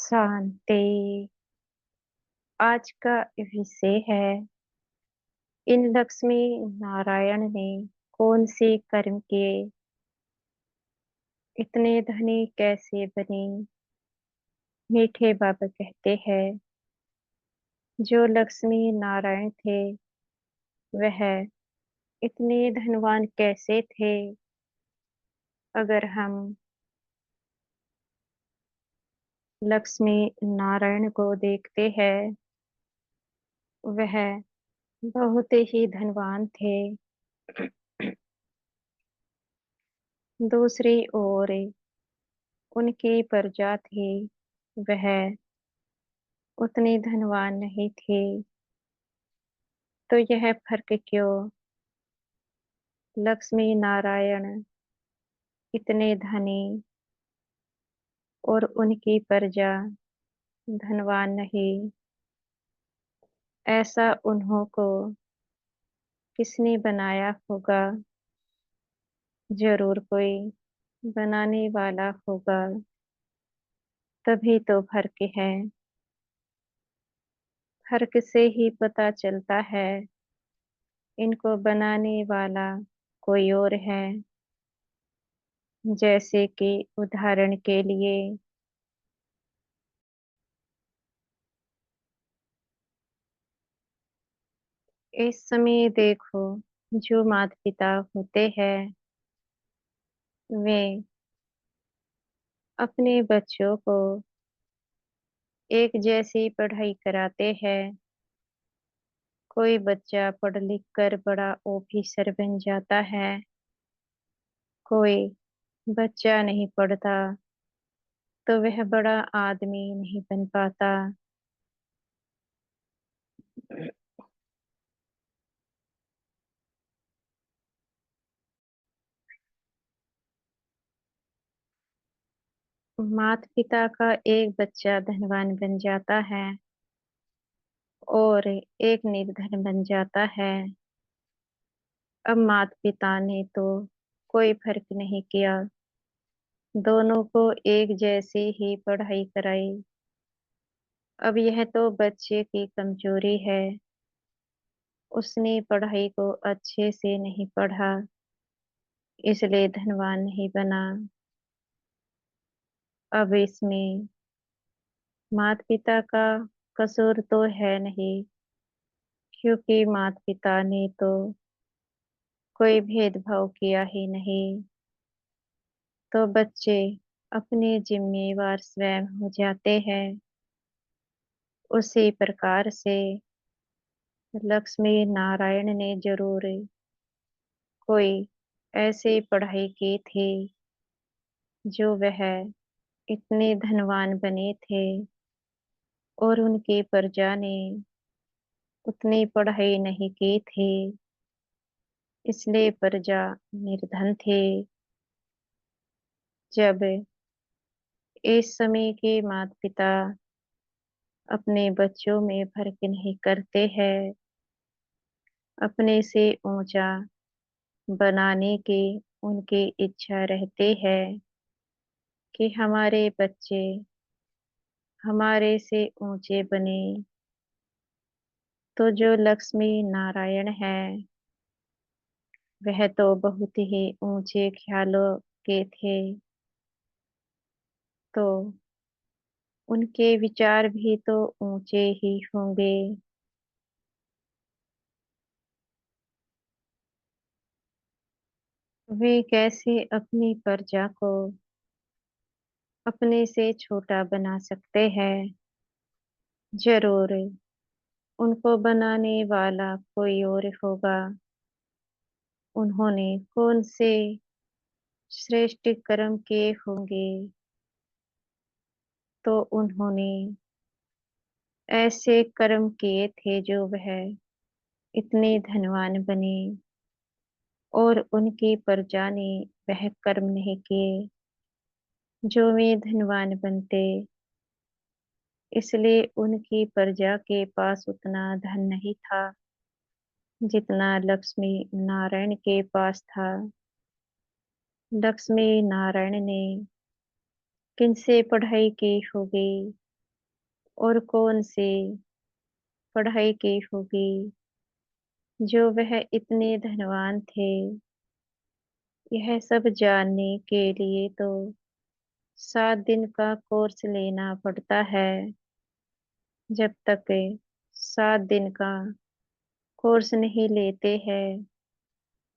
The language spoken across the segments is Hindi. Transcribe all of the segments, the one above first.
शांति। आज का विषय है, इन लक्ष्मी नारायण ने कौन से कर्म किए, इतने धनी कैसे बने। मीठे बाबा कहते हैं, जो लक्ष्मी नारायण थे वह इतने धनवान कैसे थे। अगर हम लक्ष्मी नारायण को देखते हैं, वह बहुत ही धनवान थे। दूसरी ओर उनकी प्रजा थी, वह उतने धनवान नहीं थे। तो यह फर्क क्यों। लक्ष्मी नारायण इतने धनी और उनकी प्रजा धनवान नहीं। ऐसा उन्हों को किसने बनाया होगा। जरूर कोई बनाने वाला होगा, तभी तो फर्क है। फर्क से ही पता चलता है, इनको बनाने वाला कोई और है। जैसे कि उदाहरण के लिए, इस समय देखो, जो माता पिता होते हैं वे अपने बच्चों को एक जैसी पढ़ाई कराते हैं। कोई बच्चा पढ़ लिख कर बड़ा ऑफिसर बन जाता है, कोई बच्चा नहीं पढ़ता तो वह बड़ा आदमी नहीं बन पाता। माता पिता का एक बच्चा धनवान बन जाता है और एक निर्धन बन जाता है। अब माता पिता ने तो कोई फर्क नहीं किया, दोनों को एक जैसी ही पढ़ाई कराई। अब यह तो बच्चे की कमजोरी है, उसने पढ़ाई को अच्छे से नहीं पढ़ा, इसलिए धनवान नहीं बना। अब इसमें माता पिता का कसूर तो है नहीं, क्योंकि माता पिता ने तो कोई भेदभाव किया ही नहीं। तो बच्चे अपने जिम्मेवार स्वयं हो जाते हैं। उसी प्रकार से लक्ष्मी नारायण ने जरूर कोई ऐसी पढ़ाई की थी, जो वह इतने धनवान बने थे और उनकी प्रजा ने उतनी पढ़ाई नहीं की थी, इसलिए प्रजा निर्धन थी। जब इस समय के माता पिता अपने बच्चों में फर्क नहीं करते हैं, अपने से ऊंचा बनाने की उनकी इच्छा रहती है कि हमारे बच्चे हमारे से ऊंचे बने, तो जो लक्ष्मी नारायण है वह तो बहुत ही ऊंचे ख्यालों के थे। तो उनके विचार भी तो ऊंचे ही होंगे। वे कैसे अपनी प्रजा को अपने से छोटा बना सकते हैं। जरूर उनको बनाने वाला कोई और होगा। उन्होंने कौन से श्रेष्ठ कर्म किए होंगे, तो उन्होंने ऐसे कर्म किए थे जो वह इतने धनवान बने, और उनकी प्रजा ने वह कर्म नहीं किए जो वे धनवान बनते। इसलिए उनकी प्रजा के पास उतना धन नहीं था जितना लक्ष्मी नारायण के पास था। लक्ष्मी नारायण ने किनसे पढ़ाई की होगी, और कौन सी पढ़ाई की होगी जो वह इतने धनवान थे। यह सब जानने के लिए तो 7 दिन का कोर्स लेना पड़ता है। जब तक 7 दिन का कोर्स नहीं लेते हैं,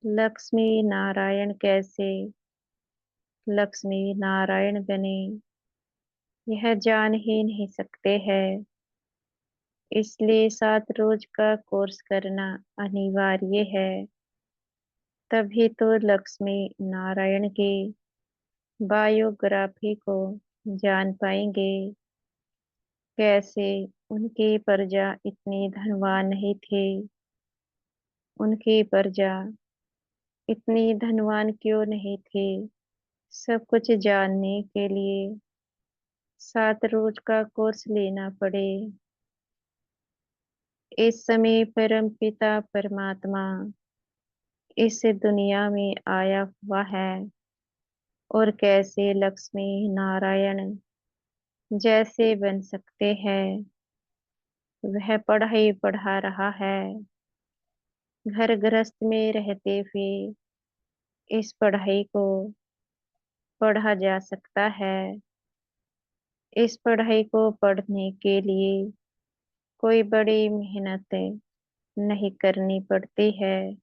लक्ष्मी नारायण कैसे लक्ष्मी नारायण बने, यह जान ही नहीं सकते हैं। इसलिए 7 रोज का कोर्स करना अनिवार्य है। तभी तो लक्ष्मी नारायण की बायोग्राफी को जान पाएंगे। कैसे उनकी प्रजा इतनी धनवान नहीं थी। उनकी प्रजा इतनी धनवान क्यों नहीं थी। सब कुछ जानने के लिए 7 रोज का कोर्स लेना पड़े। इस समय परम पिता परमात्मा इस दुनिया में आया हुआ है और कैसे लक्ष्मी नारायण जैसे बन सकते हैं। वह पढ़ाई पढ़ा रहा है। घर गृहस्थ में रहते हुए इस पढ़ाई को पढ़ा जा सकता है। इस पढ़ाई को पढ़ने के लिए कोई बड़ी मेहनत नहीं करनी पड़ती है।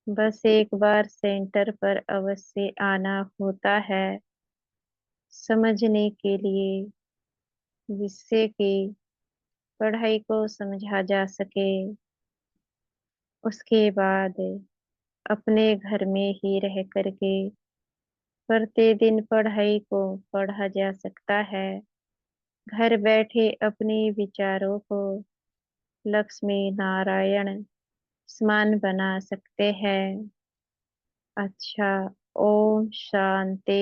बस एक बार सेंटर पर अवश्य आना होता है समझने के लिए, जिससे कि पढ़ाई को समझा जा सके। उसके बाद अपने घर में ही रह करके प्रतिदिन पढ़ाई को पढ़ा जा सकता है। घर बैठे अपने विचारों को लक्ष्मी नारायण समान बना सकते हैं। अच्छा, ओम शांति।